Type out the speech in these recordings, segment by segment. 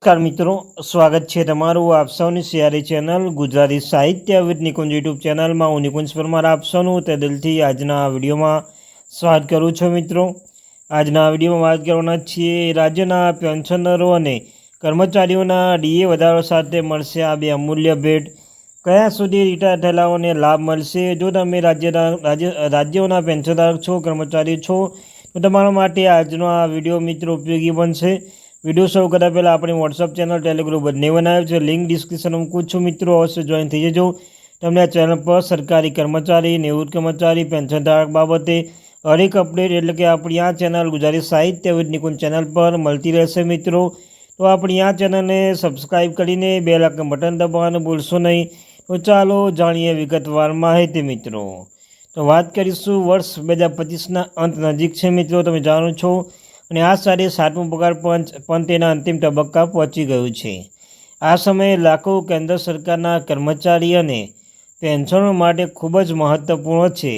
નમસ્કાર મિત્રો, સ્વાગત છે તમારું આપ સૌની સિયારી ચેનલ ગુજરાતી સાહિત્ય વિદ નિકુંજ યુટ્યુબ ચેનલમાં. હું નિકુંજ પરમાર આપ સૌનું તે દિલથી આજના વિડીયોમાં સ્વાગત કરું છું. મિત્રો, આજના વિડીયોમાં વાત કરવાના છીએ રાજ્યના પેન્શનરો અને કર્મચારીઓના ડીએ વધારો સાથે મળશે આ બે અમૂલ્ય ભેટ. કયા સુધી રિટાયર થયેલાઓને લાભ મળશે? જો તમે રાજ્યોના પેન્શનધારક છો, કર્મચારી છો, તો તમારા માટે આજનો આ વિડીયો મિત્રો ઉપયોગી બનશે. વિડીયો શરૂ કરતા પહેલાં આપણી વોટ્સઅપ ચેનલ, ટેલિગ્રુપ બંને બનાવ્યું છે. લિંક ડિસ્ક્રિપ્શનમાં મૂકું છું. મિત્રો, અવશ્ય જોઈન થઈ જજો. તમને આ ચેનલ પર સરકારી કર્મચારી, નિવૃત્ત કર્મચારી, પેન્શનધારક બાબતે હરેક અપડેટ એટલે કે આપણી આ ચેનલ ગુજરાતી સાહિત્ય વિદ નિકુંજ ચેનલ પર મળતી રહેશે. મિત્રો, તો આપણી આ ચેનલને સબસ્ક્રાઈબ કરીને બેલ આઇકન બટન દબાવવાનું ભૂલશો નહીં. તો ચાલો જાણીએ વિગતવાર માહિતી. મિત્રો, તો વાત કરીશું વર્ષ 2025ના અંત નજીક છે. મિત્રો, તમે જાણો છો, અને આ સાથે 7મું પગાર પંચ પણ તેના અંતિમ તબક્કા પહોંચી ગયું છે. આ સમયે લાખો કેન્દ્ર સરકારના કર્મચારી અને પેન્શનો માટે ખૂબ જ મહત્વપૂર્ણ છે,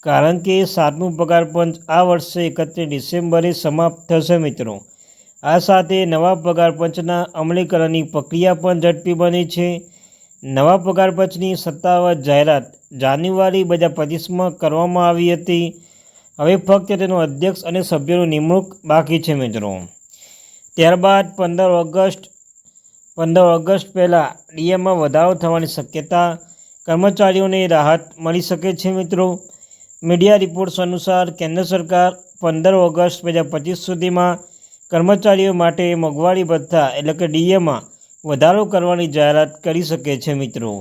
કારણ કે 7મું પગાર પંચ આ વર્ષે 31 ડિસેમ્બરે સમાપ્ત થશે. મિત્રો, આ સાથે નવા પગાર પંચના અમલીકરણની પ્રક્રિયા પણ ઝડપી બની છે. નવા પગાર પંચની સત્તાવાર જાહેરાત જાન્યુઆરી 2025માં કરવામાં આવી હતી. હવે ફક્ત તેનો અધ્યક્ષ અને સભ્યોની નિમણૂક બાકી છે. મિત્રો, ત્યારબાદ 15 ઓગસ્ટ પહેલાં ડીએમાં વધારો થવાની શક્યતા, કર્મચારીઓને રાહત મળી શકે છે. મિત્રો, મીડિયા રિપોર્ટ્સ અનુસાર કેન્દ્ર સરકાર 15 ઓગસ્ટ 2025 સુધીમાં કર્મચારીઓ માટે મોંઘવારી ભથ્થા એટલે કે ડીએમાં વધારો કરવાની જાહેરાત કરી શકે છે. મિત્રો,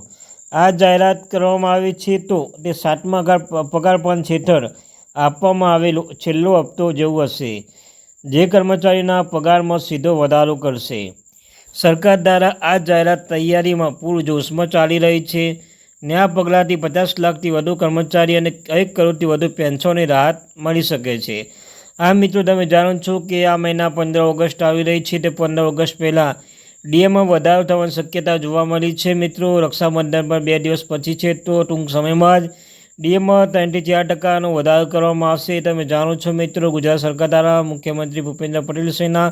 આ જાહેરાત કરવામાં આવે છે તો તે 7મા પગાર પંચ હેઠળ આપવામાં આવેલો છેલ્લો હપ્તો જેવું હશે, જે કર્મચારીના પગારમાં સીધો વધારો કરશે. સરકાર દ્વારા આ જાહેરાત તૈયારીમાં પૂરજોશમાં ચાલી રહી છે, ને આ પગલાંથી 50 લાખથી વધુ કર્મચારી અને 1 કરોડથી વધુ પેન્શનોને રાહત મળી શકે છે. આ મિત્રો, તમે જાણો છો કે આ મહિના 15 ઓગસ્ટ આવી રહી છે, તે 15 ઓગસ્ટ પહેલાં ડીએમાં વધારો થવાની શક્યતા જોવા મળી છે. મિત્રો, રક્ષાબંધન પર 2 દિવસ પછી છે, તો ટૂંક સમયમાં જ ડીએમાં 3 થી 4% વધારો કરવામાં આવશે. તમે જાણો છો મિત્રો, ગુજરાત સરકાર દ્વારા મુખ્યમંત્રી ભૂપેન્દ્ર પટેલ સેના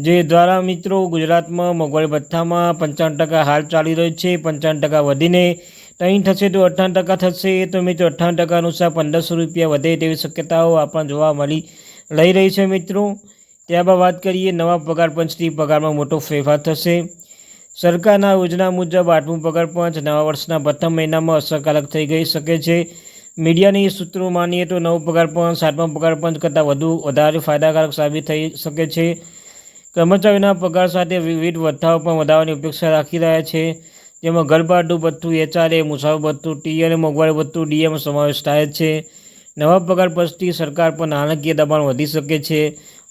જે દ્વારા મિત્રો ગુજરાતમાં મોંઘવારી ભથ્થામાં 55% હાલ ચાલી રહ્યું છે. 55% વધીને અહીં થશે તો 58% થશે. તો મિત્રો, 58% અનુસાર 1500 રૂપિયા વધે તેવી શક્યતાઓ આપણને જોવા લઈ રહી છે. મિત્રો, ત્યારબાદ વાત કરીએ નવા પગાર પંચથી પગારમાં મોટો ફેરફાર થશે. સરકારના યોજના મુજબ 8મું પગાર પંચ નવા વર્ષના પ્રથમ મહિનામાં અસરકારક થઈ શકે છે. મીડિયાની સૂત્રો માનીએ તો નવું પગાર પંચ 7મા પગાર પંચ કરતાં વધારે ફાયદાકારક સાબિત થઈ શકે છે. કર્મચારીઓના પગાર સાથે વિવિધ ભથ્થાઓ પણ વધારવાની અપેક્ષા રાખી રહ્યા છે, જેમાં ઘરભાડું ભથ્થું HRA, મુસાફર ભથ્થું T અને મોંઘવારી ભથ્થું DAમાં સમાવેશ થાય છે. નવા પગાર પંચથી સરકાર પર નાણાકીય દબાણ વધી શકે છે,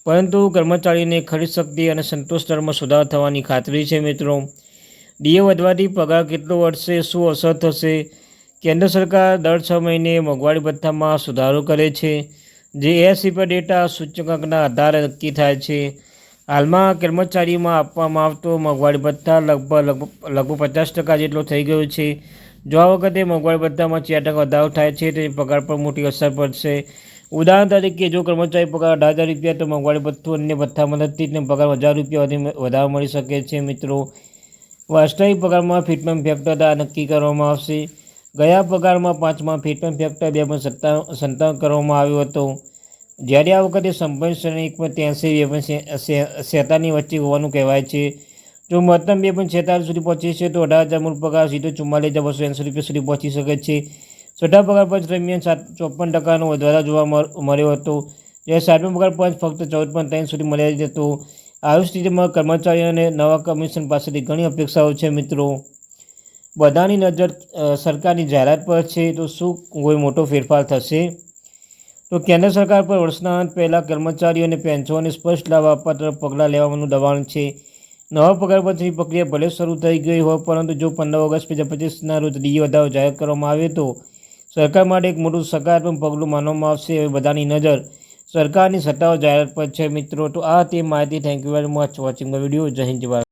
પરંતુ કર્મચારીની ખરીદ શક્તિ અને સંતોષ દરમાં સુધારો થવાની ખાતરી છે. મિત્રો, ડીએ વધવાથી પગાર કેટલો વધશે, શું અસર થશે? કેન્દ્ર સરકાર દર 6 મહિને મોંઘવારી ભથ્થામાં સુધારો કરે છે, જે ASP ડેટા સૂચકાંકના આધારે નક્કી થાય છે. હાલમાં કર્મચારીઓમાં આપવામાં આવતો મોંઘવારી ભથ્થા લગભગ 50% જેટલો થઈ ગયો છે. જો આ વખતે મોંઘવારી ભથ્થામાં 4% વધારો થાય છે, તો પગાર પર મોટી અસર પડશે. ઉદાહરણ તરીકે, જો કર્મચારી પગાર 18,000 રૂપિયા, તો મોંઘવારી ભથ્થું અન્ય ભથ્થા મદદથી તેને પગાર 1,000 રૂપિયા વધારો મળી શકે છે. મિત્રો, વાસ્તવિક પગારમાં ફિટમેન્ટ ફેક્ટર દ્વારા નક્કી કરવામાં આવશે. ગયા પગારમાં 5મા ફિટમેન્ટ ફેક્ટર 2.57 કરવામાં આવ્યો હતો, જ્યારે આ વખતે સંપન્ન શ્રેણી 1.83-2.46 વચ્ચે હોવાનું કહેવાય છે. જો મહત્તમ 2.46 સુધી પહોંચે છે, તો 18,000 મૂળ પગાર સીધો 44,280 રૂપિયા સુધી પહોંચી શકે છે. છઠ્ઠા પગાર પંચ દરમિયાન 54% વધારો જોવા મળ્યો હતો, જ્યારે 7મા પગાર પંચ ફક્ત 14.3 સુધી મર્યાદિત હતો. આવી સ્થિતિમાં કર્મચારીઓ અને નવા કમિશન પાસેથી ઘણી અપેક્ષાઓ છે. મિત્રો, બધાની નજર સરકારની જાહેરાત પર છે, તો શું કોઈ મોટો ફેરફાર થશે? તો કેન્દ્ર સરકાર પર વર્ષના અંત પહેલાં કર્મચારીઓ અને પેન્શનોને સ્પષ્ટ લાભ આપવા તરફ પગલાં લેવાનું દબાણ છે. નવા પગાર પંચની પ્રક્રિયા ભલે શરૂ થઈ ગઈ હોય, પરંતુ જો 15 ઓગસ્ટ 2025ના રોજ ડીએ વધારો જાહેર કરવામાં આવે તો સરકાર માટે એક મોટું સકારાત્મક પગલું માનવામાં આવશે. હવે બધાની નજર સરકારની સત્તાવાર જાહેરાત પર છે. મિત્રો, તો આ તે માહિતી. Thank you very much watching the video. જય હિન્દ, જય ભારત.